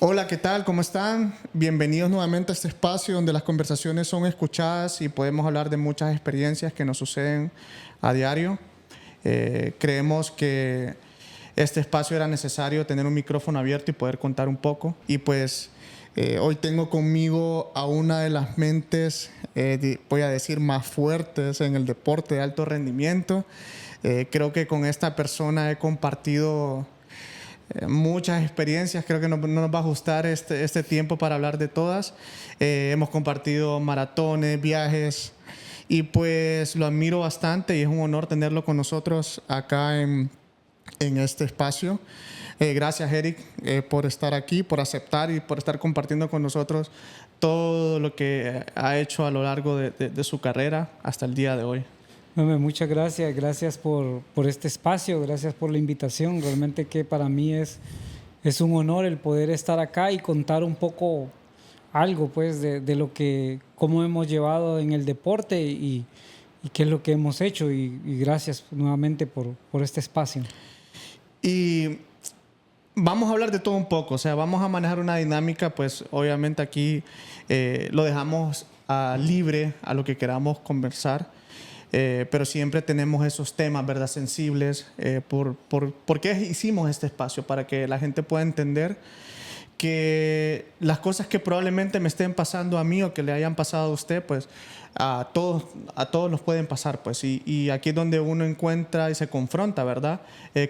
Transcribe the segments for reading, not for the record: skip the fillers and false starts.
Hola, ¿qué tal? ¿Cómo están? Bienvenidos nuevamente a este espacio donde las conversaciones son escuchadas y podemos hablar de muchas experiencias que nos suceden a diario. Creemos que este espacio era necesario tener un micrófono abierto y poder contar un poco. Y pues hoy tengo conmigo a una de las mentes, voy a decir, más fuertes en el deporte de alto rendimiento. Creo que con esta persona he compartido muchas experiencias. Creo que no nos va a ajustar este tiempo para hablar de todas. Hemos compartido maratones, viajes, y pues lo admiro bastante y es un honor tenerlo con nosotros acá en este espacio. Gracias, Eric, por estar aquí, por aceptar y por estar compartiendo con nosotros todo lo que ha hecho a lo largo de su carrera hasta el día de hoy. Muchas gracias, gracias por este espacio, gracias por la invitación. Realmente que para mí es un honor el poder estar acá y contar un poco algo pues de lo que, cómo hemos llevado en el deporte y qué es lo que hemos hecho y gracias nuevamente por este espacio. Y vamos a hablar de todo un poco, o sea, vamos a manejar una dinámica, pues obviamente aquí lo dejamos libre a lo que queramos conversar. Pero siempre tenemos esos temas, ¿verdad?, sensibles. ¿Por qué hicimos este espacio? Para que la gente pueda entender que las cosas que probablemente me estén pasando a mí o que le hayan pasado a usted, pues a todos nos pueden pasar, pues. Y aquí es donde uno encuentra y se confronta, ¿verdad?,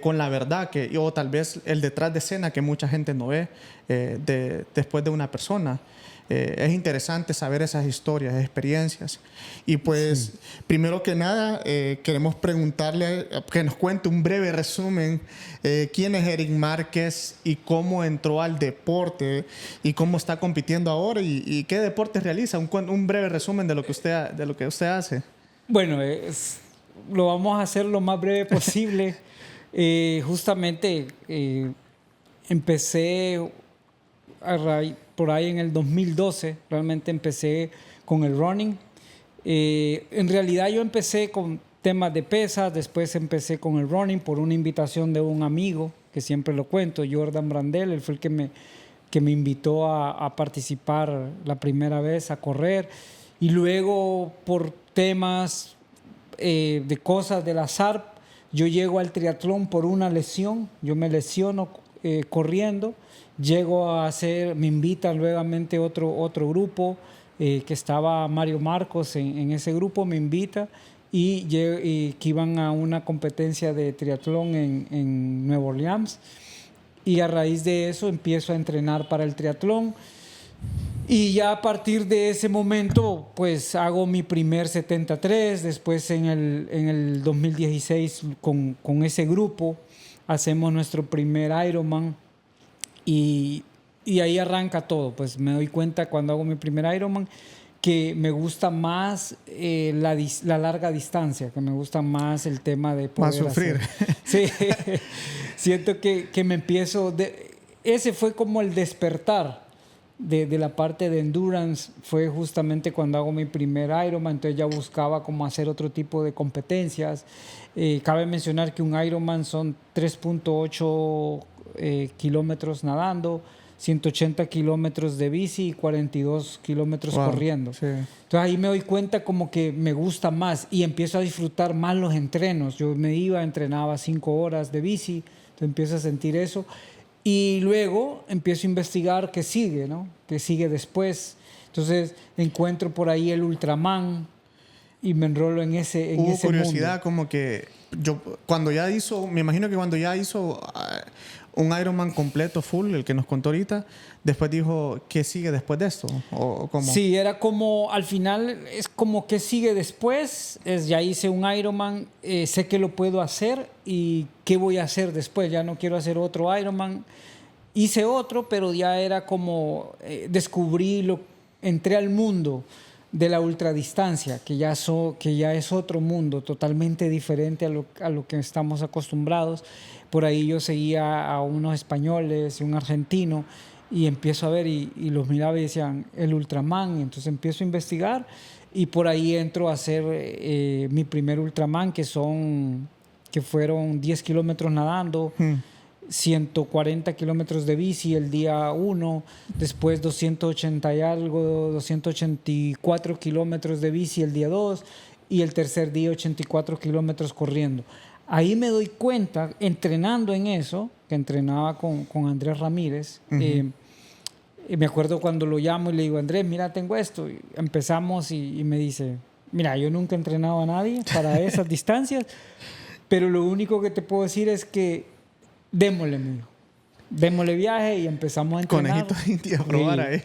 con la verdad o tal vez el detrás de escena que mucha gente no ve después de una persona. Es interesante saber esas historias, experiencias. Y pues, sí, primero que nada, queremos preguntarle que nos cuente un breve resumen. ¿Quién es Eric Márquez y cómo entró al deporte y cómo está compitiendo ahora y qué deportes realiza? Un breve resumen de lo que usted hace. Bueno, lo vamos a hacer lo más breve posible. Justamente empecé por ahí en el 2012, realmente empecé con el running. En realidad yo empecé con temas de pesas, después empecé con el running por una invitación de un amigo, que siempre lo cuento, Jordan Brandel. Él fue el que me invitó a participar la primera vez, a correr. Y luego por temas de cosas del azar, yo llego al triatlón por una lesión, yo me lesiono corriendo. Llego a hacer, me invitan nuevamente otro grupo, que estaba Mario Marcos en ese grupo, me invita y que iban a una competencia de triatlón en Nueva Orleans. Y a raíz de eso empiezo a entrenar para el triatlón. Y ya a partir de ese momento, pues hago mi primer 73. Después en el 2016 con ese grupo hacemos nuestro primer Ironman. Y ahí arranca todo. Pues me doy cuenta cuando hago mi primer Ironman que me gusta más la larga distancia, que me gusta más el tema de poder sufrir. Sí, siento que me empiezo... Ese fue como el despertar de la parte de endurance. Fue justamente cuando hago mi primer Ironman, entonces ya buscaba como hacer otro tipo de competencias. Cabe mencionar que un Ironman son 3.8 kilómetros nadando, 180 kilómetros de bici y 42 kilómetros corriendo. Sí. Entonces ahí me doy cuenta como que me gusta más y empiezo a disfrutar más los entrenos. Yo me iba, entrenaba 5 horas de bici, entonces empiezo a sentir eso. Y luego empiezo a investigar qué sigue, ¿no? ¿Qué sigue después? Entonces encuentro por ahí el Ultraman y me enrolo en ese curiosidad, mundo. como que me imagino que cuando ya hizo un Ironman completo, full, el que nos contó ahorita, después dijo, ¿qué sigue después de esto? ¿O cómo? Sí, era como, al final, es como, ¿qué sigue después? Ya hice un Ironman, sé que lo puedo hacer y ¿qué voy a hacer después? Ya no quiero hacer otro Ironman. Hice otro, pero ya era como, entré al mundo de la ultradistancia, que ya es otro mundo totalmente diferente a lo que estamos acostumbrados. Por ahí yo seguía a unos españoles y un argentino y empiezo a ver y los miraba y decían el Ultraman. Entonces empiezo a investigar y por ahí entro a hacer mi primer Ultraman, que fueron 10 kilómetros nadando, 140 kilómetros de bici el día 1, después 280 y algo, 284 kilómetros de bici el día 2 y el tercer día 84 kilómetros corriendo. Ahí me doy cuenta, entrenando en eso, que entrenaba con Andrés Ramírez, y me acuerdo cuando lo llamo y le digo, Andrés, mira, tengo esto. Y empezamos y me dice, mira, yo nunca he entrenado a nadie para esas distancias, pero lo único que te puedo decir es que démosle, mijo. Démosle viaje y empezamos a entrenar. Conejito indio a probar ahí.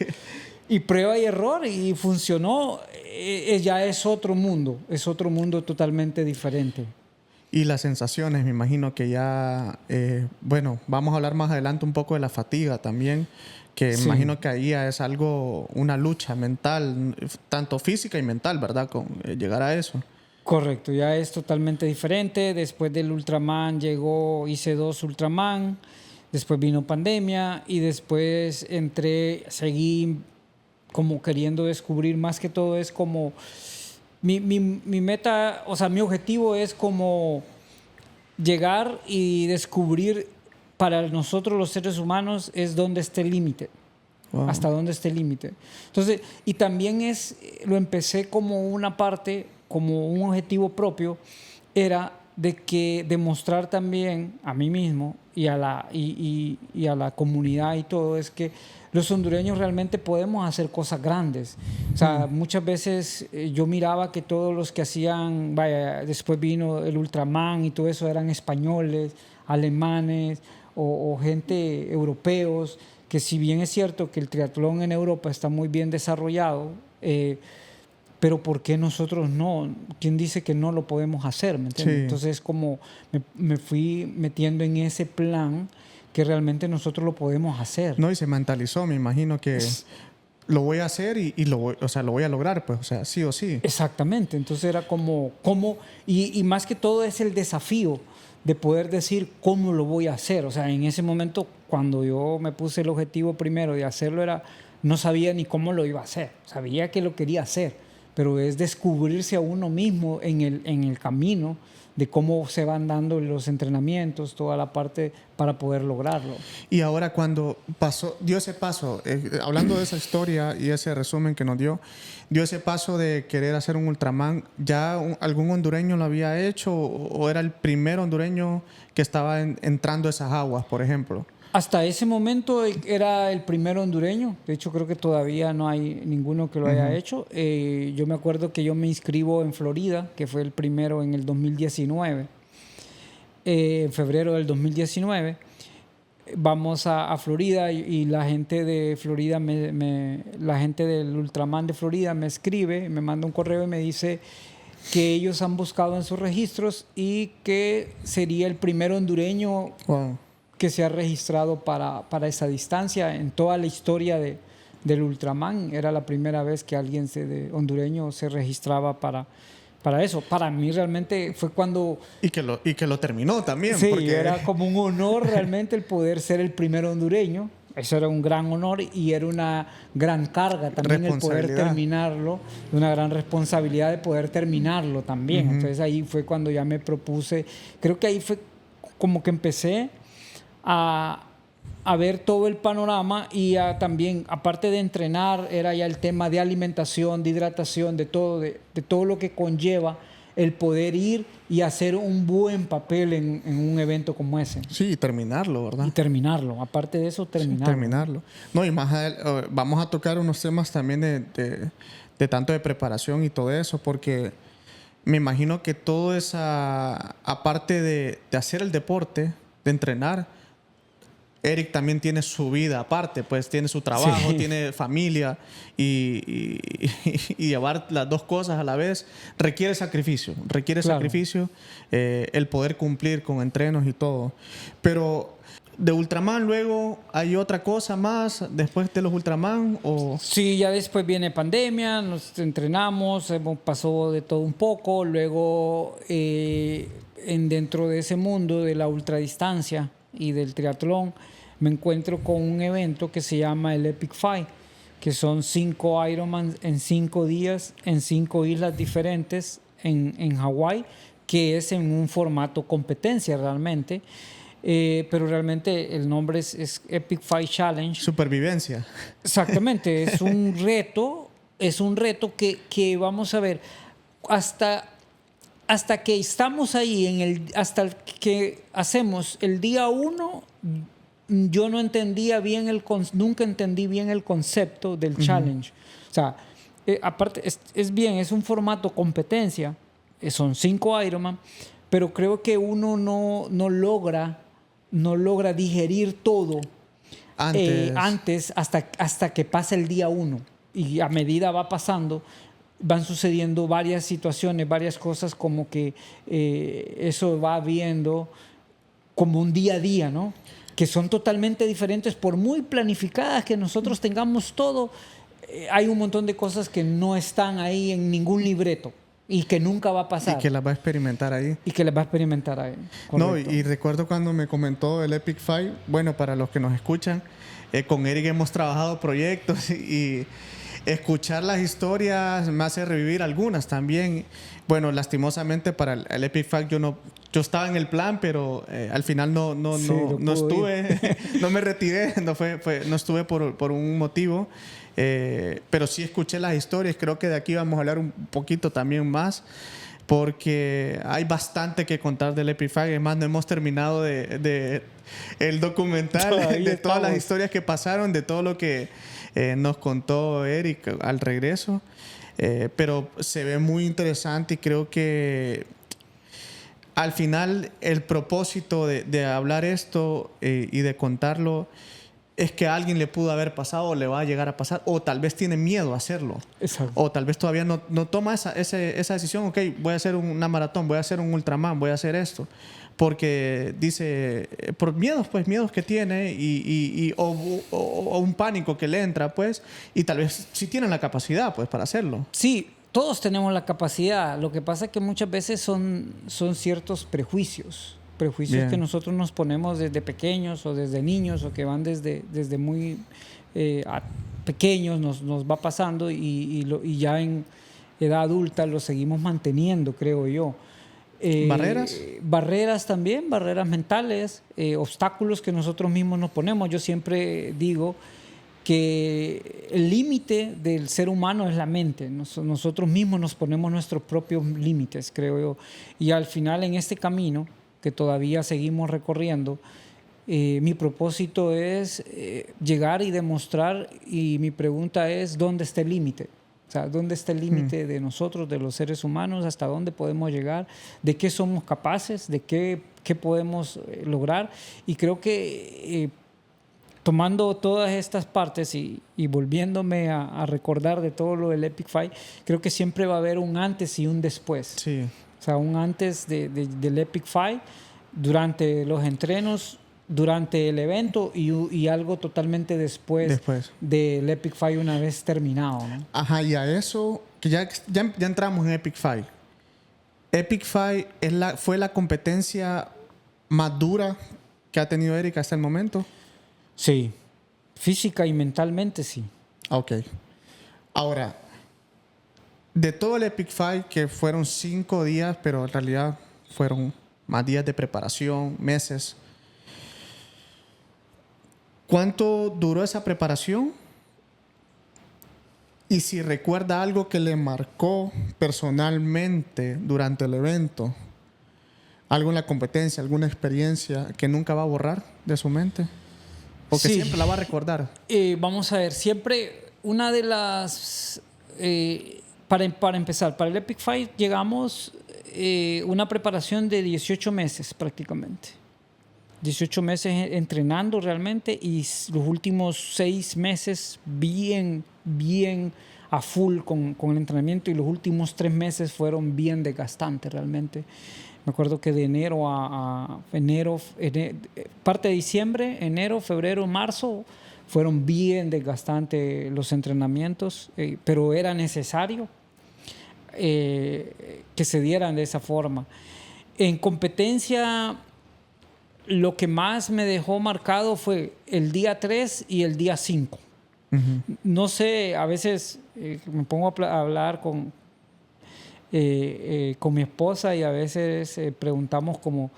Y prueba y error y funcionó. Ya es otro mundo totalmente diferente. Y las sensaciones, me imagino que ya, bueno, vamos a hablar más adelante un poco de la fatiga también, que Sí. imagino que ahí ya es algo, una lucha mental, tanto física y mental, ¿verdad? Con llegar a eso. Correcto, ya es totalmente diferente. Después del Ultraman hice 2 Ultraman, después vino pandemia y después seguí como queriendo descubrir, más que todo es como mi meta, o sea, mi objetivo es como llegar y descubrir para nosotros los seres humanos es dónde está el límite. Wow. Hasta dónde está el límite. Entonces, y también lo empecé como una parte, como un objetivo propio, era de que demostrar también a mí mismo y a la comunidad y todo, es que los hondureños realmente podemos hacer cosas grandes. O sea, muchas veces yo miraba que todos los que hacían, después vino el Ultraman y todo eso, eran españoles, alemanes o gente europeos, que si bien es cierto que el triatlón en Europa está muy bien desarrollado, pero ¿por qué nosotros no? ¿Quién dice que no lo podemos hacer? ¿Me entiendes? Sí. Entonces como me fui metiendo en ese plan que realmente nosotros lo podemos hacer. No, y se mentalizó, me imagino que lo voy a hacer y lo voy a lograr, pues, o sea, sí o sí. Exactamente, entonces era y más que todo es el desafío de poder decir cómo lo voy a hacer. O sea, en ese momento, cuando yo me puse el objetivo primero de hacerlo, no sabía ni cómo lo iba a hacer. Sabía que lo quería hacer, pero es descubrirse a uno mismo en el camino de cómo se van dando los entrenamientos, toda la parte para poder lograrlo. Y ahora cuando dio ese paso, hablando de esa historia y ese resumen que nos dio ese paso de querer hacer un Ultraman, ¿ya algún hondureño lo había hecho o era el primer hondureño que estaba entrando a esas aguas, por ejemplo? Hasta ese momento era el primer hondureño. De hecho, creo que todavía no hay ninguno que lo haya hecho. Yo me acuerdo que yo me inscribo en Florida, que fue el primero en el 2019. En febrero del 2019. Vamos a Florida y la gente de Florida, la gente del Ultraman de Florida me escribe, me manda un correo y me dice que ellos han buscado en sus registros y que sería el primer hondureño que se ha registrado para esa distancia en toda la historia del Ultraman. Era la primera vez que alguien hondureño se registraba para eso. Para mí realmente fue cuando... Y que lo terminó también. Sí, porque... era como un honor realmente el poder ser el primer hondureño. Eso era un gran honor y era una gran carga también el poder terminarlo, una gran responsabilidad de poder terminarlo también. Entonces ahí fue cuando ya me propuse, creo que ahí fue como que empecé a ver todo el panorama y también, aparte de entrenar, era ya el tema de alimentación, de hidratación, de todo lo que conlleva el poder ir y hacer un buen papel en un evento como ese. Sí, y terminarlo, ¿verdad? Y terminarlo. Aparte de eso, terminarlo. Sí, terminarlo. No, y más vamos a tocar unos temas también de tanto de preparación y todo eso, porque me imagino que todo esa, aparte de hacer el deporte, de entrenar, Eric también tiene su vida aparte, pues tiene su trabajo, tiene familia y llevar las dos cosas a la vez requiere sacrificio, el poder cumplir con entrenos y todo. Pero de Ultraman luego hay otra cosa más después de los Ultraman o... Sí, ya después viene pandemia, nos entrenamos, pasó de todo un poco, luego dentro de ese mundo de la ultradistancia y del triatlón, me encuentro con un evento que se llama el Epic Five, que son 5 Ironman en 5 días, en 5 islas diferentes en Hawái, que es en un formato competencia realmente. pero realmente el nombre es Epic Fight Challenge. Supervivencia. Exactamente, es un reto que vamos a ver, hasta que estamos ahí, hasta que hacemos el día 1, yo no entendía bien nunca entendí bien el concepto del challenge. O sea, aparte, es un formato competencia, son 5 Ironman, pero creo que uno no logra digerir todo antes hasta que pasa el día 1. Y a medida va pasando, van sucediendo varias situaciones, varias cosas como que eso va viendo como un día a día, ¿no? Que son totalmente diferentes, por muy planificadas que nosotros tengamos todo, hay un montón de cosas que no están ahí en ningún libreto y que nunca va a pasar. Y que las va a experimentar ahí. Correcto. No, y recuerdo cuando me comentó el Epic Fight, bueno, para los que nos escuchan, con Eric hemos trabajado proyectos y escuchar las historias me hace revivir algunas también. Bueno, lastimosamente para el Epic Fight yo estaba en el plan, pero al final no estuve, no me retiré, no estuve por un motivo. Pero sí escuché las historias. Creo que de aquí vamos a hablar un poquito también más, porque hay bastante que contar del Epic Fight. Es más, no hemos terminado de el documental, de todas las historias que pasaron, de todo lo que nos contó Eric al regreso. Pero se ve muy interesante y creo que al final el propósito de hablar esto y de contarlo es que a alguien le pudo haber pasado o le va a llegar a pasar, o tal vez tiene miedo a hacerlo. Exacto. O tal vez todavía no toma esa decisión. Ok, voy a hacer una maratón, voy a hacer un ultraman, voy a hacer esto. Porque dice, por miedos que tiene o un pánico que le entra, pues, y tal vez sí tienen la capacidad, pues, para hacerlo. Sí, todos tenemos la capacidad. Lo que pasa es que muchas veces son ciertos prejuicios Bien. que nosotros nos ponemos desde pequeños o desde niños o que van desde muy pequeños, nos va pasando y ya en edad adulta lo seguimos manteniendo, creo yo. ¿Barreras? Barreras también, barreras mentales, obstáculos que nosotros mismos nos ponemos. Yo siempre digo que el límite del ser humano es la mente. Nosotros mismos nos ponemos nuestros propios límites, creo yo. Y al final, en este camino que todavía seguimos recorriendo, mi propósito es llegar y demostrar, y mi pregunta es, ¿dónde está el límite? O sea, ¿dónde está el límite de nosotros, de los seres humanos? ¿Hasta dónde podemos llegar? ¿De qué somos capaces? ¿De qué podemos lograr? Y creo que tomando todas estas partes y volviéndome a recordar de todo lo del Epic Fight, creo que siempre va a haber un antes y un después. Sí. O sea, un antes del Epic Fight, durante los entrenos, durante el evento y algo totalmente después del Epic Fight una vez terminado, ¿no? Ajá, y a eso, que ya entramos en Epic Fight. Epic Fight fue la competencia más dura que ha tenido Eric hasta el momento. Sí, física y mentalmente sí. Ok. Ahora, de todo el Epic Fight, que fueron 5 días, pero en realidad fueron más días de preparación, meses. ¿Cuánto duró esa preparación? Y si recuerda algo que le marcó personalmente durante el evento, algo en la competencia, alguna experiencia que nunca va a borrar de su mente, o que siempre la va a recordar. Vamos a ver, siempre una de las... para empezar, para el Epic Fight llegamos una preparación de 18 meses prácticamente. 18 meses entrenando realmente y los últimos 6 meses bien a full con el entrenamiento, y los últimos 3 meses fueron bien desgastantes realmente. Me acuerdo que de enero a enero, parte de diciembre, enero, febrero, marzo, fueron bien desgastantes los entrenamientos, pero era necesario que se dieran de esa forma. En competencia, lo que más me dejó marcado fue el día 3 y el día 5. Uh-huh. No sé, a veces me pongo a hablar con mi esposa y a veces preguntamos como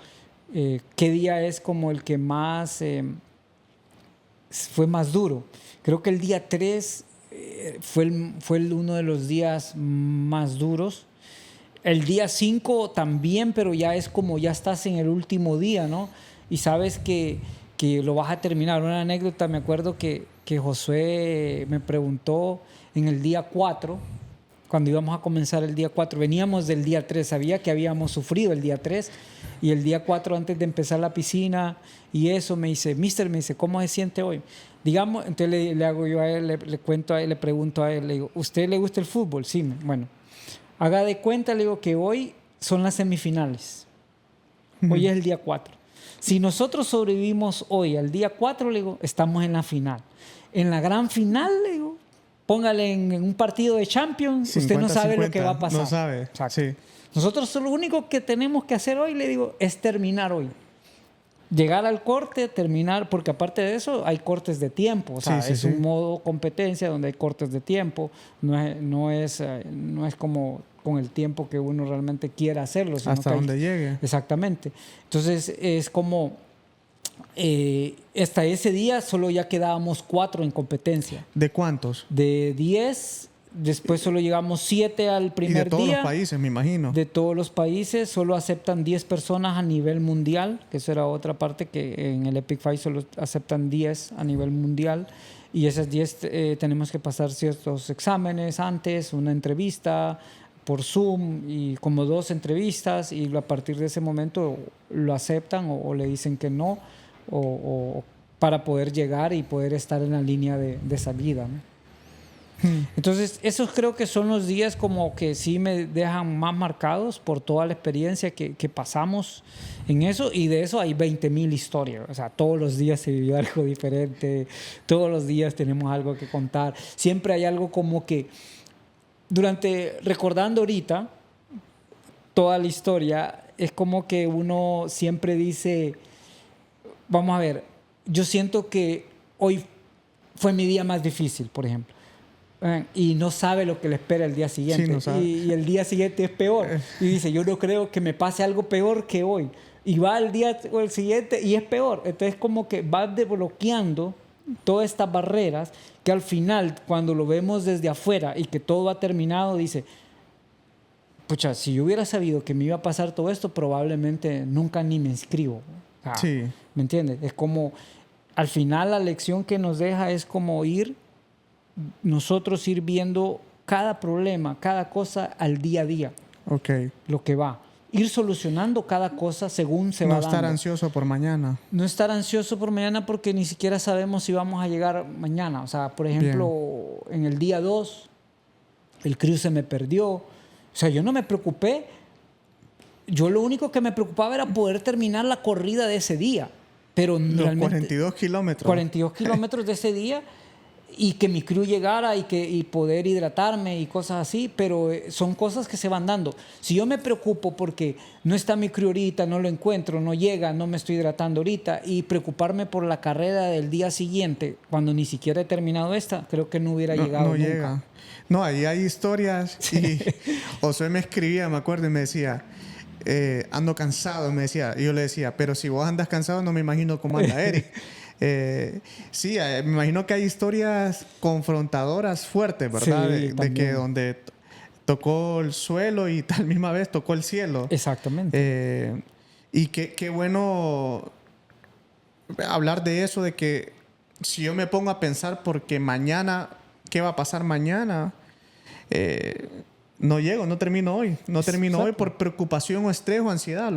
¿qué día es como el que más fue más duro? Creo que el día 3 fue uno de los días más duros. El día 5 también, pero ya es como ya estás en el último día, ¿no? Y sabes que lo vas a terminar. Una anécdota, me acuerdo que Josué me preguntó en el día 4, cuando íbamos a comenzar el día 4, veníamos del día 3, sabía que habíamos sufrido el día 3, y el día 4, antes de empezar la piscina y eso, me dice, mister, me dice, ¿cómo se siente hoy? Digamos, entonces le hago yo a él, le cuento a él, le pregunto a él, le digo, ¿usted le gusta el fútbol? Sí, bueno, haga de cuenta, le digo, que hoy son las semifinales. Hoy es el día 4. Si nosotros sobrevivimos hoy al día 4, le digo, estamos en la final. En la gran final, le digo, póngale en un partido de Champions, 50, usted no sabe 50, lo que va a pasar. No sabe, sí. Nosotros lo único que tenemos que hacer hoy, le digo, es terminar hoy. Llegar al corte, terminar, porque aparte de eso hay cortes de tiempo. O sea, es un modo competencia donde hay cortes de tiempo. No es como con el tiempo que uno realmente quiera hacerlo. Hasta donde llegue. Exactamente. Entonces es como hasta ese día solo ya quedábamos 4 en competencia. ¿De cuántos? De 10. Después solo llegamos 7 al primer día. Y de todos los países, me imagino. De todos los países, solo aceptan 10 personas a nivel mundial, que eso era otra parte, que en el Epic Fight solo aceptan 10 a nivel mundial. Y esas 10 tenemos que pasar ciertos exámenes antes, una entrevista por Zoom y como 2 entrevistas, y a partir de ese momento lo aceptan o le dicen que no, o para poder llegar y poder estar en la línea de salida, ¿no? Entonces, esos creo que son los días como que sí me dejan más marcados por toda la experiencia que pasamos en eso, y de eso hay 20,000 historias. O sea, todos los días se vivió algo diferente, todos los días tenemos algo que contar. Siempre hay algo como que, recordando ahorita toda la historia, es como que uno siempre dice, vamos a ver, yo siento que hoy fue mi día más difícil, por ejemplo. Y no sabe lo que le espera el día siguiente. Sí, no sabe. Y el día siguiente es peor. Y dice, yo no creo que me pase algo peor que hoy. Y va el día o el siguiente y es peor. Entonces como que va desbloqueando todas estas barreras que al final, cuando lo vemos desde afuera y que todo ha terminado, dice, pucha, si yo hubiera sabido que me iba a pasar todo esto, probablemente nunca ni me inscribo. Sí. ¿Me entiendes? Es como, al final la lección que nos deja es como nosotros ir viendo cada problema, cada cosa al día a día. Okay. Lo que va. Ir solucionando cada cosa según se va dando. No estar ansioso por mañana. No estar ansioso por mañana porque ni siquiera sabemos si vamos a llegar mañana. O sea, por ejemplo, en el día 2, el crew se me perdió. O sea, yo no me preocupé. Yo lo único que me preocupaba era poder terminar la corrida de ese día. Pero los 42 kilómetros. 42 kilómetros de ese día. Y que mi crew llegara y poder hidratarme y cosas así, pero son cosas que se van dando. Si yo me preocupo porque no está mi crew ahorita, no lo encuentro, no llega, no me estoy hidratando ahorita, y preocuparme por la carrera del día siguiente, cuando ni siquiera he terminado esta, creo que no hubiera llegado nunca. Llega. No, ahí hay historias. Y Josué me escribía, me acuerdo, y me decía, ando cansado, me decía. Y yo le decía, pero si vos andas cansado, no me imagino cómo anda Eric. Sí, me imagino que hay historias confrontadoras fuertes, ¿verdad? Sí, de que donde tocó el suelo y tal misma vez tocó el cielo. Exactamente. Y qué bueno hablar de eso, de que si yo me pongo a pensar porque mañana, ¿qué va a pasar mañana? No llego, no termino hoy. No termino hoy por preocupación o estrés o ansiedad,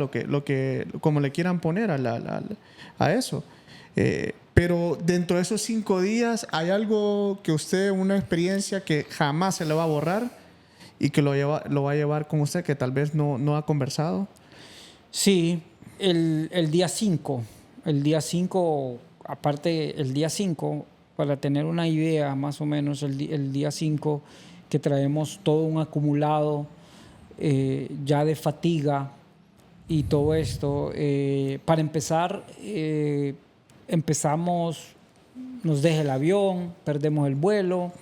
como le quieran poner a eso. Pero dentro de esos 5 días hay algo que usted, una experiencia que jamás se le va a borrar y que lo va a llevar con usted, que tal vez no ha conversado. Sí, el día 5. El día 5, aparte el día 5, para tener una idea más o menos, el día 5 que traemos todo un acumulado ya de fatiga y todo esto. Para empezar, nos deja el avión, perdemos el vuelo,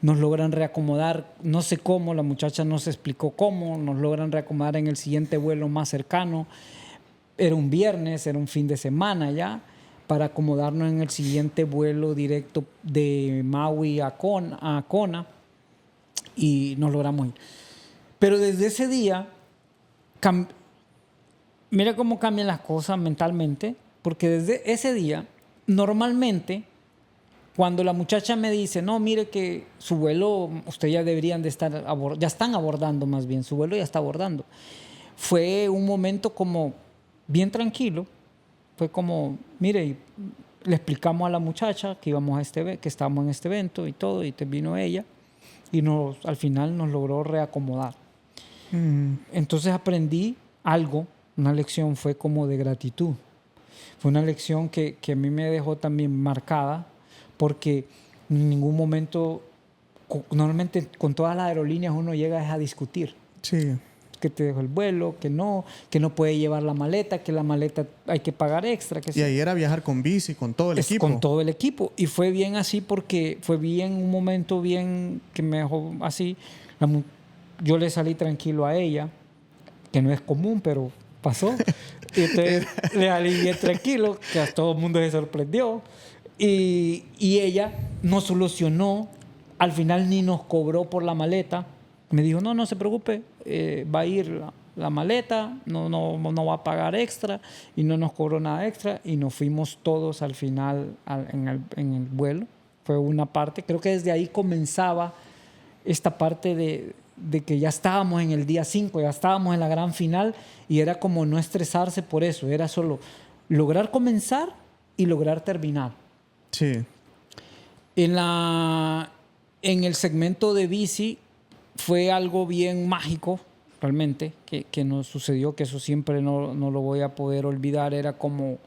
nos logran reacomodar, no sé cómo, la muchacha nos explicó cómo, nos logran reacomodar en el siguiente vuelo más cercano, era un viernes, era un fin de semana ya, para acomodarnos en el siguiente vuelo directo de Maui a Kona, y nos logramos ir. Pero desde ese día, mira cómo cambian las cosas mentalmente, porque desde ese día, normalmente, cuando la muchacha me dice, no, mire que su vuelo, ustedes ya deberían de estar, ya están abordando más bien, su vuelo ya está abordando. Fue un momento como bien tranquilo, fue como, mire, y le explicamos a la muchacha que íbamos a que estábamos en este evento y todo, y te vino ella, y al final nos logró reacomodar. Entonces aprendí algo, una lección fue como de gratitud. Fue una lección que a mí me dejó también marcada, porque en ningún momento, normalmente con todas las aerolíneas uno llega a discutir. Sí. Que te dejó el vuelo, que no puede llevar la maleta, que la maleta hay que pagar extra. Y ahí era viajar con bici, con todo el equipo. Con todo el equipo. Y fue bien así porque fue bien un momento bien que me dejó así. Yo le salí tranquilo a ella, que no es común, pero pasó. Y entonces le salí bien tranquilo, que a todo el mundo se sorprendió. Y ella nos solucionó. Al final ni nos cobró por la maleta. Me dijo, no se preocupe, va a ir la maleta, no va a pagar extra, y no nos cobró nada extra, y nos fuimos todos al final en el vuelo. Fue una parte, creo que desde ahí comenzaba esta parte de que ya estábamos en el día 5, ya estábamos en la gran final, y era como no estresarse por eso, era solo lograr comenzar y lograr terminar. Sí. En el segmento de bici fue algo bien mágico, realmente, que nos sucedió, que eso siempre no lo voy a poder olvidar. Era como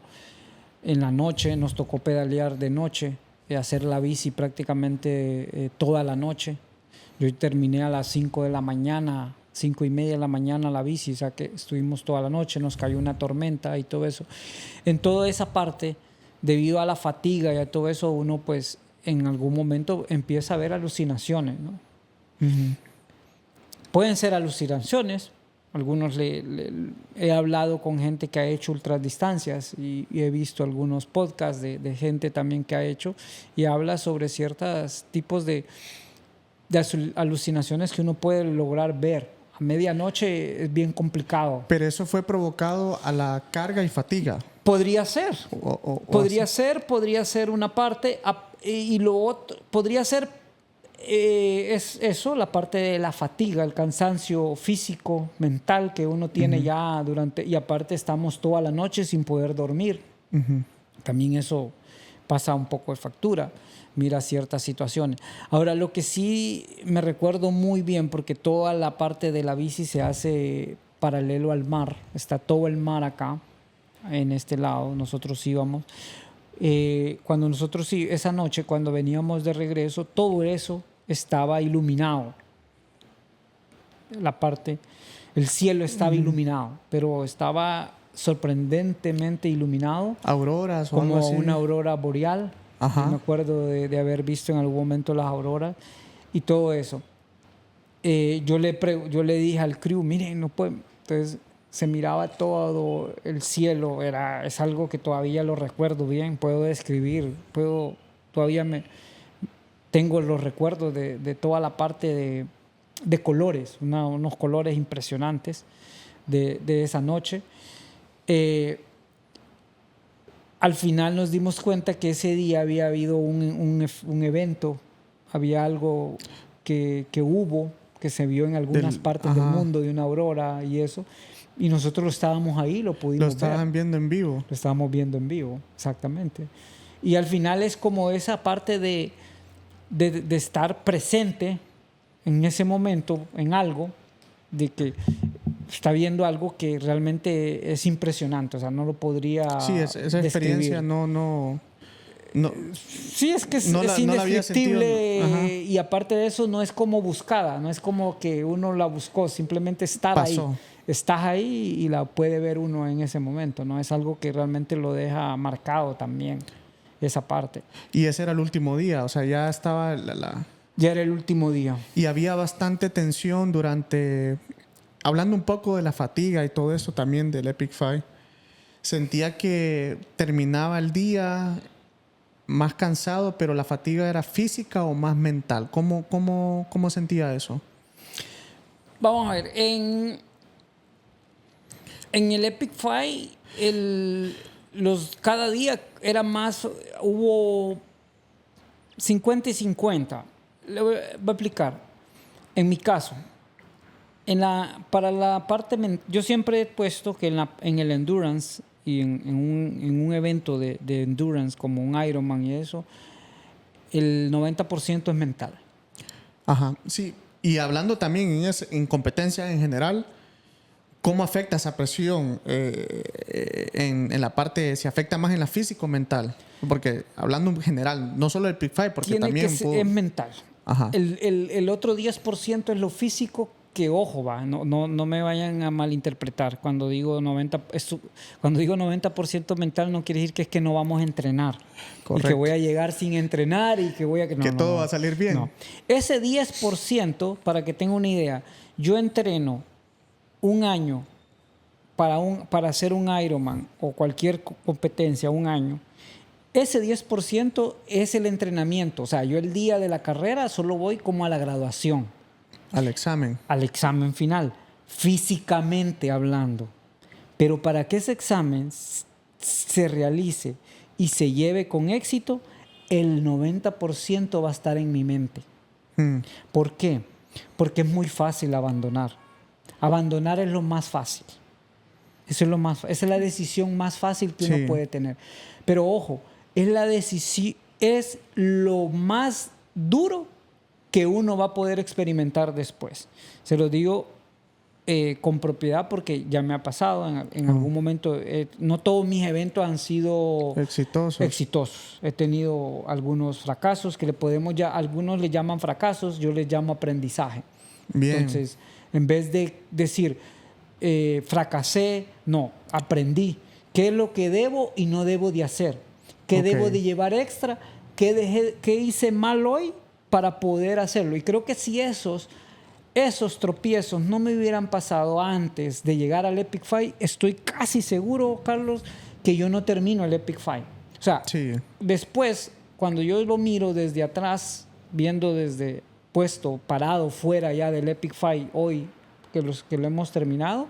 en la noche, nos tocó pedalear de noche, hacer la bici prácticamente toda la noche. Yo terminé a las 5 de la mañana, 5:30 de la mañana la bici, o sea que estuvimos toda la noche, nos cayó una tormenta y todo eso. En toda esa parte, debido a la fatiga y a todo eso, uno pues en algún momento empieza a ver alucinaciones, ¿no? Uh-huh. Pueden ser alucinaciones. Algunos he hablado con gente que ha hecho ultradistancias y he visto algunos podcasts de gente también que ha hecho y habla sobre ciertos tipos de alucinaciones que uno puede lograr ver. A medianoche es bien complicado. Pero eso fue provocado a la carga y fatiga. Podría ser. Podría ser una parte. Y lo otro podría ser es eso, la parte de la fatiga, el cansancio físico, mental que uno tiene ya durante... Y aparte estamos toda la noche sin poder dormir. También eso pasa un poco de factura. Mira ciertas situaciones. Ahora, lo que sí me recuerdo muy bien, porque toda la parte de la bici se hace paralelo al mar. Está todo el mar acá, en este lado. Nosotros íbamos. Cuando nosotros, esa noche, cuando veníamos de regreso, todo eso estaba iluminado. El cielo estaba iluminado, pero estaba sorprendentemente iluminado. Auroras o como algo así. Una aurora boreal. Me acuerdo de haber visto en algún momento las auroras y todo eso. Yo le dije al crew, miren, no pueden. Entonces se miraba todo el cielo. Es algo que todavía lo recuerdo bien, puedo describir, tengo los recuerdos de toda la parte de colores, unos colores impresionantes de esa noche. Al final nos dimos cuenta que ese día había habido un evento, había algo que se vio en algunas partes del mundo de una aurora y eso. Y nosotros lo estábamos ahí, lo pudimos ver. Lo estaban viendo en vivo. Lo estábamos viendo en vivo, exactamente. Y al final es como esa parte de estar presente en ese momento, en algo, de que está viendo algo que realmente es impresionante. O sea, no lo podría Sí, esa experiencia no. Sí, es que es indescriptible y aparte de eso no es como buscada, no es como que uno la buscó, simplemente Pasó. ahí. Estás ahí y la puede ver uno en ese momento, ¿no? Es algo que realmente lo deja marcado también, esa parte. Y ese era el último día, o sea, ya estaba Ya era el último día. Y había bastante tensión hablando un poco de la fatiga y todo eso también del Epic Five. sentía que terminaba el día más cansado, pero la fatiga era física o más mental. ¿Cómo sentía eso? Vamos a ver, en el Epic Fight, cada día era más, hubo 50 y 50. Le voy a explicar. En mi caso, para la parte, yo siempre he puesto que en el endurance y en un evento de endurance como un Ironman y eso, el 90% es mental. Ajá, sí. Y hablando también en competencia en general, ¿cómo afecta esa presión en la parte, si afecta más en la físico o mental? Porque hablando en general, no solo del Epic Fight, porque también... Es mental. Ajá. El otro 10% es lo físico, que ojo, no me vayan a malinterpretar. Cuando digo 90% mental, no quiere decir que es que no vamos a entrenar. Correcto. Y que voy a llegar sin entrenar y que voy a... que todo va a salir bien. No. Ese 10%, para que tenga una idea, yo entreno un año para hacer un Ironman o cualquier competencia, un año. Ese 10% es el entrenamiento. O sea, yo el día de la carrera solo voy como a la graduación. Al examen. Al examen final, físicamente hablando. Pero para que ese examen se realice y se lleve con éxito, el 90% va a estar en mi mente. ¿Por qué? Porque es muy fácil abandonar. Abandonar es lo más fácil. Esa es la decisión más fácil que uno puede tener. Pero ojo, es lo más duro que uno va a poder experimentar después. Se lo digo con propiedad porque ya me ha pasado en algún momento. No todos mis eventos han sido exitosos. He tenido algunos fracasos que algunos le llaman fracasos, yo les llamo aprendizaje. Bien. Entonces, en vez de decir fracasé, no, aprendí. ¿Qué es lo que debo y no debo de hacer? ¿Qué debo de llevar extra? ¿Qué hice mal hoy para poder hacerlo? Y creo que si esos tropiezos no me hubieran pasado antes de llegar al Epic Fight, estoy casi seguro, Carlos, que yo no termino el Epic Fight. O sea, después, cuando yo lo miro desde atrás, viendo desde puesto, parado, fuera ya del Epic Fight hoy, que lo hemos terminado,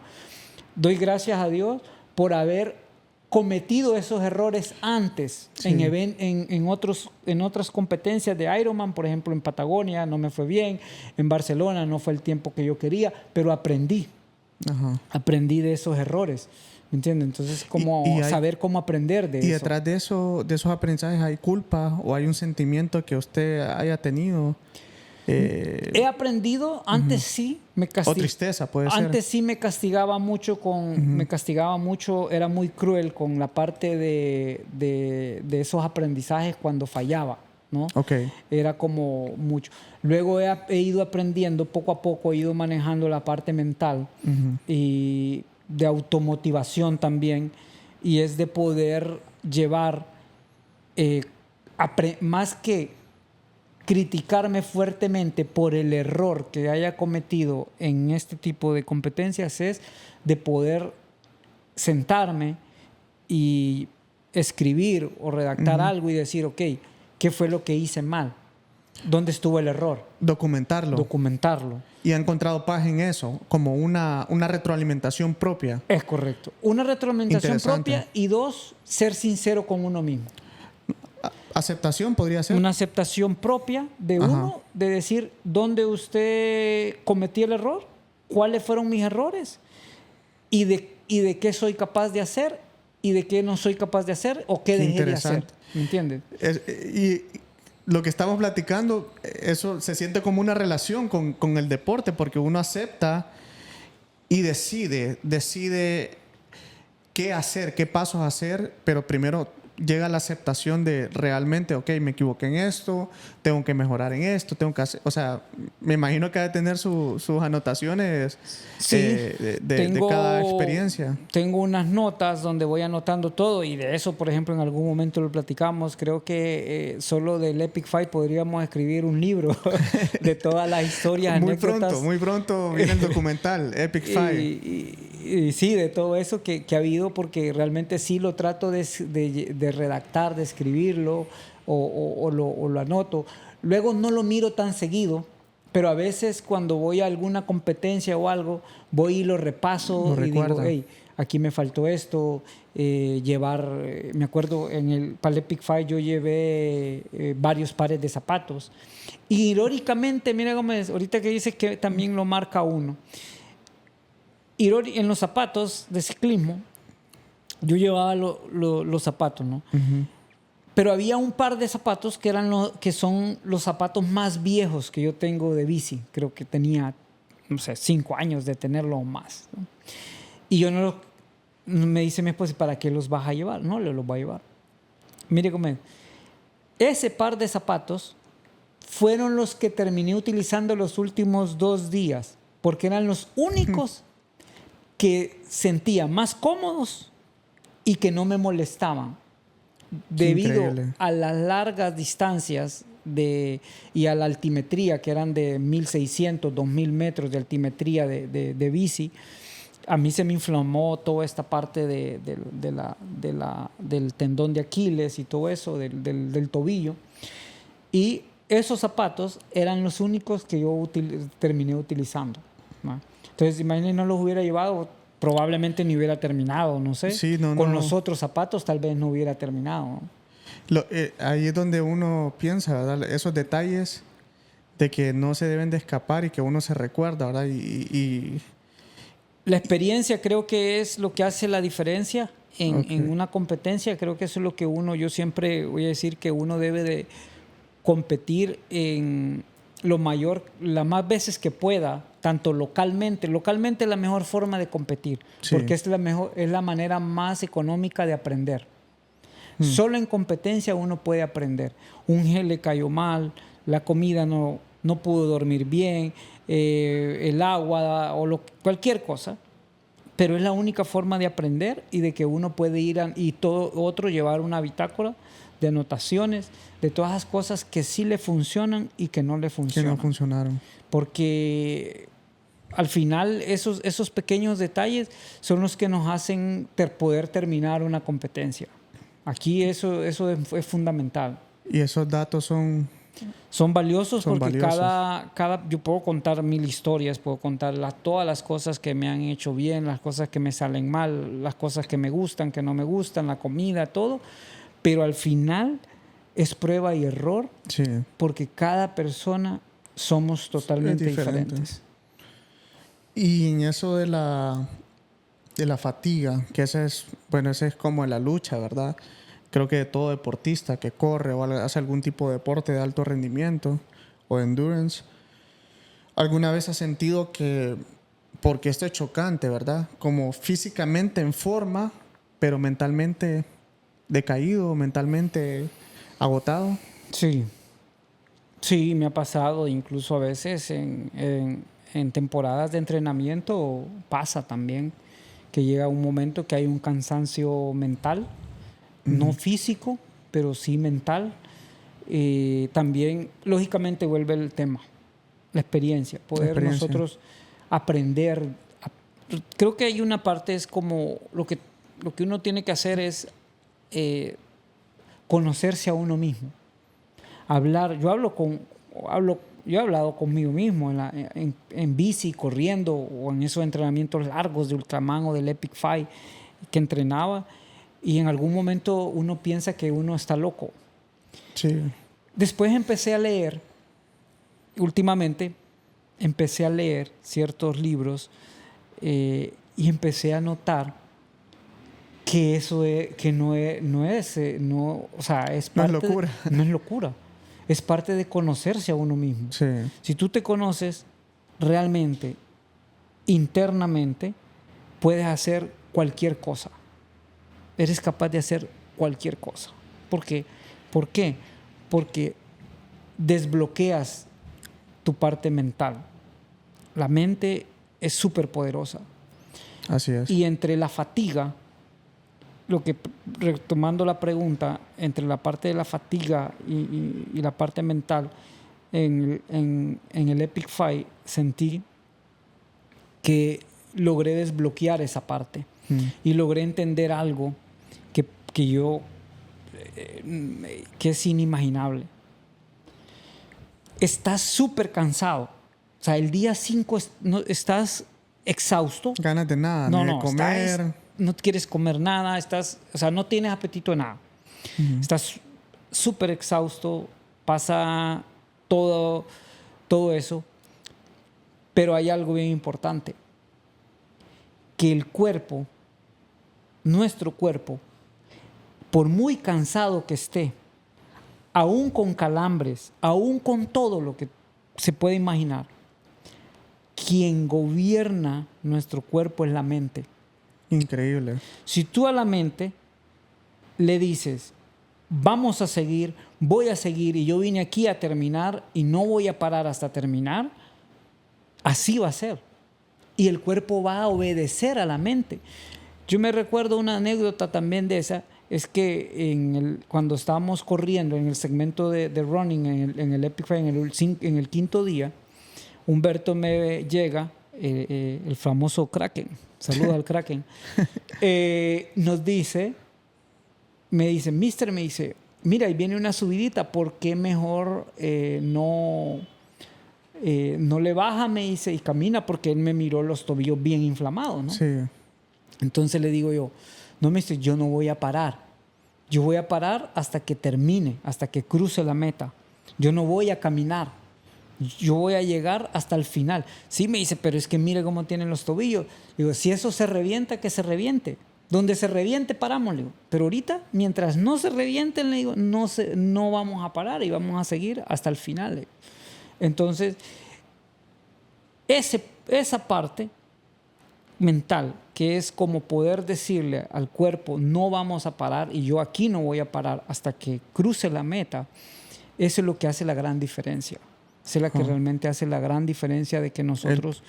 doy gracias a Dios por haber cometido esos errores antes en otras competencias de Ironman. Por ejemplo, en Patagonia no me fue bien, en Barcelona no fue el tiempo que yo quería, pero aprendí. Ajá. Aprendí de esos errores, ¿me entiendes? Entonces, saber cómo aprender de eso. ¿Y detrás de esos aprendizajes hay culpa o hay un sentimiento que usted haya tenido? He aprendido, antes sí me castigaba. O tristeza, puede ser. Antes sí me castigaba mucho era muy cruel con la parte de esos aprendizajes cuando fallaba, ¿no? Okay. Era como mucho. Luego he ido aprendiendo, poco a poco he ido manejando la parte mental y de automotivación también, y es de poder llevar más que criticarme fuertemente por el error que haya cometido en este tipo de competencias, es de poder sentarme y escribir o redactar algo y decir, ok, ¿qué fue lo que hice mal? ¿Dónde estuvo el error? Documentarlo. ¿Y ha encontrado paz en eso? Como una retroalimentación propia. Es correcto. Una retroalimentación propia y 2, ser sincero con uno mismo. ¿Aceptación podría ser? Una aceptación propia de uno, de decir dónde usted cometió el error, cuáles fueron mis errores y de qué soy capaz de hacer y de qué no soy capaz de hacer o qué dejé de hacer. ¿Me entiendes? Y lo que estamos platicando, eso se siente como una relación con el deporte, porque uno acepta y decide qué hacer, qué pasos hacer, pero primero llega la aceptación de realmente, ok, me equivoqué en esto, tengo que mejorar en esto, tengo que hacer... O sea, me imagino que ha de tener sus anotaciones de cada experiencia. Tengo unas notas donde voy anotando todo, y de eso, por ejemplo, en algún momento lo platicamos. Creo que solo del Epic Fight podríamos escribir un libro de todas las historias, Muy pronto viene el documental Epic Fight. Y sí, de todo eso que ha habido, porque realmente sí lo trato de redactar, de escribirlo o lo anoto. Luego no lo miro tan seguido, pero a veces cuando voy a alguna competencia o algo, voy y lo repaso Lo y digo, recuerda. hey, aquí me faltó esto, me acuerdo para el Epic Fight yo llevé varios pares de zapatos. Y irónicamente, mira Gómez, ahorita que dice que también lo marca uno. En los zapatos de ciclismo, yo llevaba los zapatos, ¿no? Pero había un par de zapatos que son los zapatos más viejos que yo tengo de bici. Creo que tenía, no sé, 5 años de tenerlo o más, ¿no? Y yo me dice mi esposa, ¿para qué los vas a llevar? No, los voy a llevar. Mire cómo es. Ese par de zapatos fueron los que terminé utilizando los últimos 2 días, porque eran los únicos que sentía más cómodos y que no me molestaban. Debido a las largas distancias y a la altimetría, que eran de 1.600, 2.000 metros de altimetría de bici, a mí se me inflamó toda esta parte del tendón de Aquiles y todo eso, del tobillo. Y esos zapatos eran los únicos que yo terminé utilizando, ¿no? Entonces, imagínense, no los hubiera llevado, probablemente ni hubiera terminado, no sé. Sí, Con los otros zapatos tal vez no hubiera terminado, ¿no? Ahí es donde uno piensa, ¿verdad? Esos detalles de que no se deben de escapar y que uno se recuerda, ¿verdad? La experiencia creo que es lo que hace la diferencia en una competencia. Creo que eso es lo que yo siempre voy a decir, que uno debe de competir en las más veces que pueda, tanto localmente. Localmente es la mejor forma de competir, sí, porque es la manera más económica de aprender. Solo en competencia uno puede aprender. Un gel le cayó mal, la comida no pudo dormir bien, el agua o cualquier cosa, pero es la única forma de aprender y de que uno puede ir y todo otro llevar una bitácora de anotaciones de todas las cosas que sí le funcionan y que no le funcionan. Que no funcionaron. Porque al final esos pequeños detalles son los que nos hacen poder terminar una competencia. Aquí eso es fundamental. Y esos datos son valiosos porque yo puedo contar 1000 historias, puedo contar todas las cosas que me han hecho bien, las cosas que me salen mal, las cosas que me gustan, que no me gustan, la comida, todo. Pero al final es prueba y error, sí, porque cada persona somos totalmente diferentes. Y en eso de la fatiga, que ese es como la lucha, ¿verdad? Creo que todo deportista que corre o hace algún tipo de deporte de alto rendimiento o endurance, ¿alguna vez has sentido porque esto es chocante, ¿verdad? Como físicamente en forma, pero mentalmente decaído, mentalmente agotado? Sí, me ha pasado, incluso a veces en temporadas de entrenamiento pasa también que llega un momento que hay un cansancio mental, no físico, pero sí mental. También, lógicamente, vuelve el tema, la experiencia, nosotros aprender. Creo que hay una parte, es como lo que uno tiene que hacer es conocerse a uno mismo. Yo he hablado conmigo mismo en bici, corriendo, o en esos entrenamientos largos de Ultraman o del Epic Fight que entrenaba, y en algún momento uno piensa que uno está loco. Sí. Después empecé a leer, últimamente empecé a leer ciertos libros y empecé a notar que eso es locura. No es locura. Es parte de conocerse a uno mismo. Sí. Si tú te conoces realmente, internamente, puedes hacer cualquier cosa. Eres capaz de hacer cualquier cosa. ¿Por qué? Porque desbloqueas tu parte mental. La mente es súper poderosa. Así es. Y entre la fatiga, retomando la pregunta, entre la parte de la fatiga y la parte mental, en el Epic Fight sentí que logré desbloquear esa parte y logré entender algo que yo, que es inimaginable. Estás súper cansado. O sea, el día 5 estás exhausto. Ganas de nada, ni de comer. No quieres comer nada, o sea, no tienes apetito de nada. Estás súper exhausto, pasa todo eso. Pero hay algo bien importante, que el cuerpo, nuestro cuerpo, por muy cansado que esté, aún con calambres, aún con todo lo que se puede imaginar, quien gobierna nuestro cuerpo es la mente. Increíble. Si tú a la mente le dices, vamos a seguir, voy a seguir y yo vine aquí a terminar y no voy a parar hasta terminar, así va a ser. Y el cuerpo va a obedecer a la mente. Yo me recuerdo una anécdota también de esa, es que cuando estábamos corriendo en el segmento de running, en el Epic Five, en el quinto día, Humberto me llega, el famoso Kraken, saludos al Kraken, me dice, mister, mira, ahí viene una subidita, ¿por qué mejor no le baja, me dice, y camina? Porque él me miró los tobillos bien inflamados, ¿no? Sí. Entonces le digo yo, no, mister, yo no voy a parar. Yo voy a parar hasta que termine, hasta que cruce la meta. Yo no voy a caminar. Yo voy a llegar hasta el final. Sí, me dice, pero es que mire cómo tienen los tobillos. Digo, si eso se revienta, que se reviente. Donde se reviente, paramos, le digo. Pero ahorita, mientras no se revienten, le digo, no vamos a parar y vamos a seguir hasta el final. Le digo. Entonces, esa parte mental, que es como poder decirle al cuerpo, no vamos a parar y yo aquí no voy a parar hasta que cruce la meta, eso es lo que hace la gran diferencia. Esa es la que realmente hace la gran diferencia de que nosotros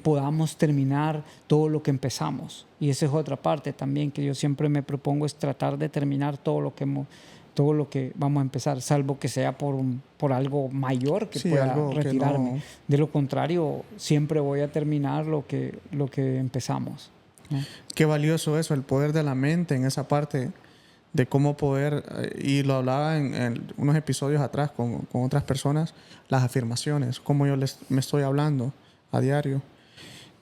podamos terminar todo lo que empezamos. Y esa es otra parte también que yo siempre me propongo, es tratar de terminar todo lo que vamos a empezar, salvo que sea por algo mayor que pueda retirarme. Que no. De lo contrario, siempre voy a terminar lo que empezamos, ¿no? Qué valioso eso, el poder de la mente en esa parte de cómo poder, y lo hablaba en unos episodios atrás con otras personas, las afirmaciones, cómo yo me estoy hablando a diario.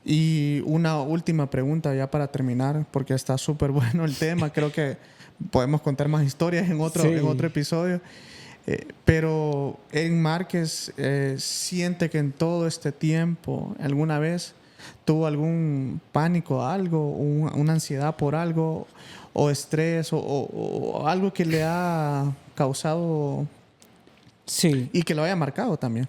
Y una última pregunta ya para terminar, porque está súper bueno el tema, creo que podemos contar más historias en otro episodio. Pero Eric Márquez siente que en todo este tiempo, alguna vez tuvo algún pánico a algo, una ansiedad por algo, o estrés, o algo que le ha causado y que lo haya marcado también.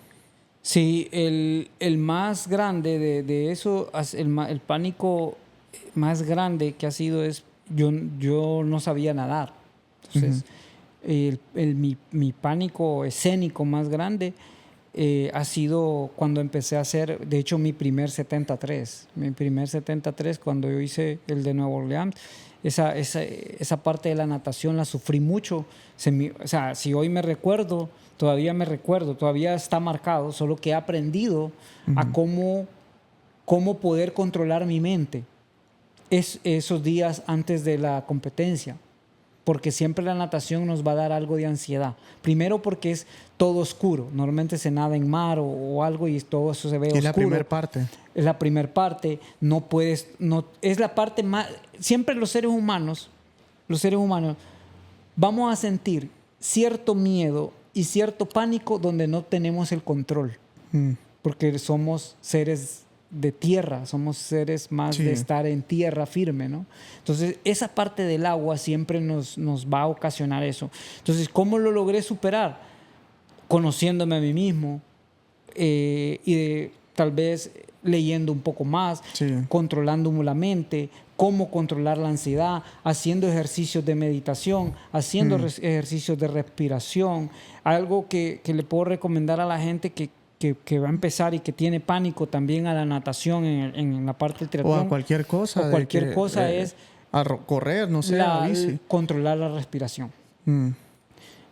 Sí, el más grande de eso, el pánico más grande que ha sido es yo no sabía nadar. Entonces, mi pánico escénico más grande ha sido cuando empecé a hacer, de hecho, mi primer 73. Mi primer 73, cuando yo hice el de Nueva Orleans, esa parte de la natación la sufrí mucho. O sea, si hoy todavía está marcado, solo que he aprendido a cómo poder controlar mi mente esos días antes de la competencia, porque siempre la natación nos va a dar algo de ansiedad. Primero porque es todo oscuro. Normalmente se nada en mar o algo y todo eso se ve oscuro. Es la primera parte. Es la primera parte. Es la parte más... Siempre los seres humanos vamos a sentir cierto miedo y cierto pánico donde no tenemos el control. Porque somos seres de tierra, somos seres más de estar en tierra firme, ¿no? Entonces, esa parte del agua siempre nos va a ocasionar eso. Entonces, ¿cómo lo logré superar? Conociéndome a mí mismo tal vez leyendo un poco más, controlando la mente, cómo controlar la ansiedad, haciendo ejercicios de meditación, haciendo ejercicios de respiración. Algo que le puedo recomendar a la gente que va a empezar y que tiene pánico también a la natación en la parte del triatlón. O a cualquier cosa. O cualquier cosa es... A correr, no sé, a bici. Controlar la respiración.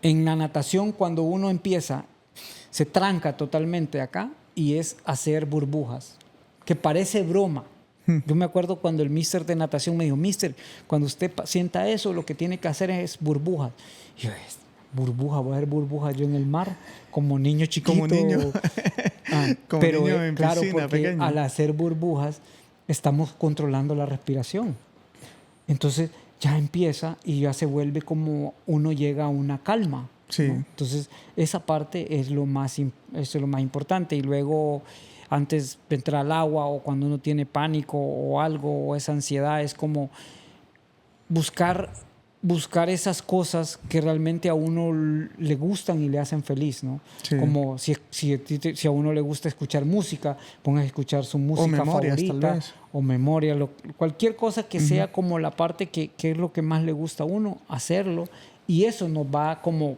En la natación, cuando uno empieza, se tranca totalmente acá y es hacer burbujas. Que parece broma, Yo me acuerdo cuando el mister de natación me dijo, mister, cuando usted sienta eso, lo que tiene que hacer es burbujas. Y yo, burbujas, voy a hacer burbujas yo en el mar, como niño chiquito. Como niño. Como pero niño en claro, piscina porque pequeño. al hacer burbujas estamos controlando la respiración. Entonces ya empieza y ya se vuelve como uno llega a una calma. Sí. ¿no? Entonces esa parte es lo más importante. Y luego, antes de entrar al agua o cuando uno tiene pánico o algo, o esa ansiedad, es como buscar esas cosas que realmente a uno le gustan y le hacen feliz, ¿no? Sí. Como si a uno le gusta escuchar música, pongas a escuchar su música memorias, favorita. tal vez. O memoria, cualquier cosa que sea como la parte que es lo que más le gusta a uno, hacerlo. Y eso nos va como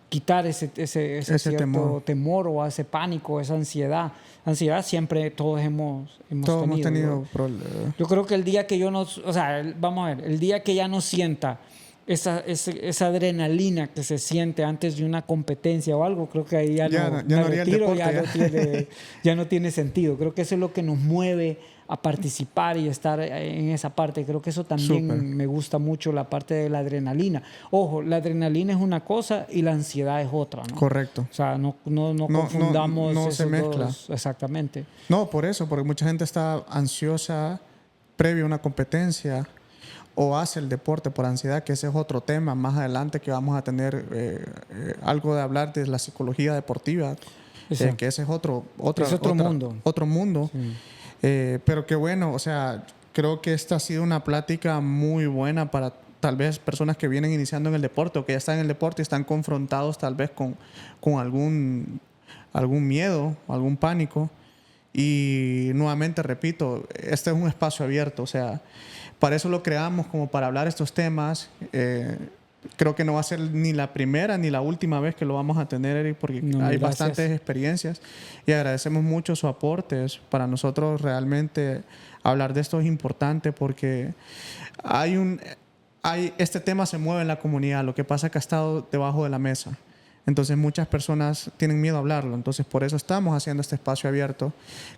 quitar ese cierto temor o ese pánico, esa ansiedad. Ansiedad siempre todos hemos tenido. Problemas. Yo creo que el día que vamos a ver, el día que ya no sienta esa adrenalina que se siente antes de una competencia o algo, creo que ahí ya no haría el deporte, ya no tiene sentido. Creo que eso es lo que nos mueve a participar y estar en esa parte. Creo que eso también me gusta mucho, la parte de la adrenalina. Ojo, la adrenalina es una cosa y la ansiedad es otra, ¿no? Correcto. O sea, no confundamos no esos se mezcla. dos. Exactamente. No, por eso, porque mucha gente está ansiosa previo a una competencia o hace el deporte por ansiedad, que ese es otro tema más adelante que vamos a tener algo de hablar de la psicología deportiva, que ese es otro mundo. Otro mundo. Sí. Pero qué bueno, o sea, creo que esta ha sido una plática muy buena para tal vez personas que vienen iniciando en el deporte o que ya están en el deporte y están confrontados tal vez con algún miedo, algún pánico. Y nuevamente repito, este es un espacio abierto, o sea, para eso lo creamos, como para hablar estos temas. Creo que no va a ser ni la primera ni la última vez que lo vamos a tener, Eric, porque hay bastantes experiencias y agradecemos mucho sus aportes. Para nosotros realmente hablar de esto es importante porque este tema se mueve en la comunidad, lo que pasa es que ha estado debajo de la mesa. Entonces muchas personas tienen miedo a hablarlo. Entonces por eso estamos haciendo este espacio abierto.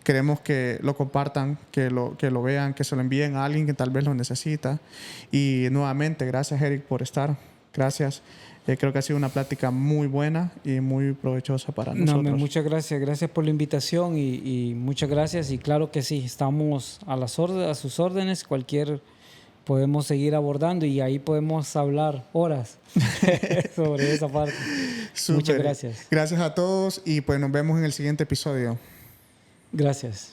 Queremos que lo compartan, que lo vean, que se lo envíen a alguien que tal vez lo necesita. Y nuevamente, gracias Eric por estar. Gracias. Creo que ha sido una plática muy buena y muy provechosa para nosotros. Muchas gracias. Gracias por la invitación y muchas gracias. Y claro que sí, estamos a sus órdenes. Podemos seguir abordando y ahí podemos hablar horas sobre esa parte. Súper. Muchas gracias. Gracias a todos y pues nos vemos en el siguiente episodio. Gracias.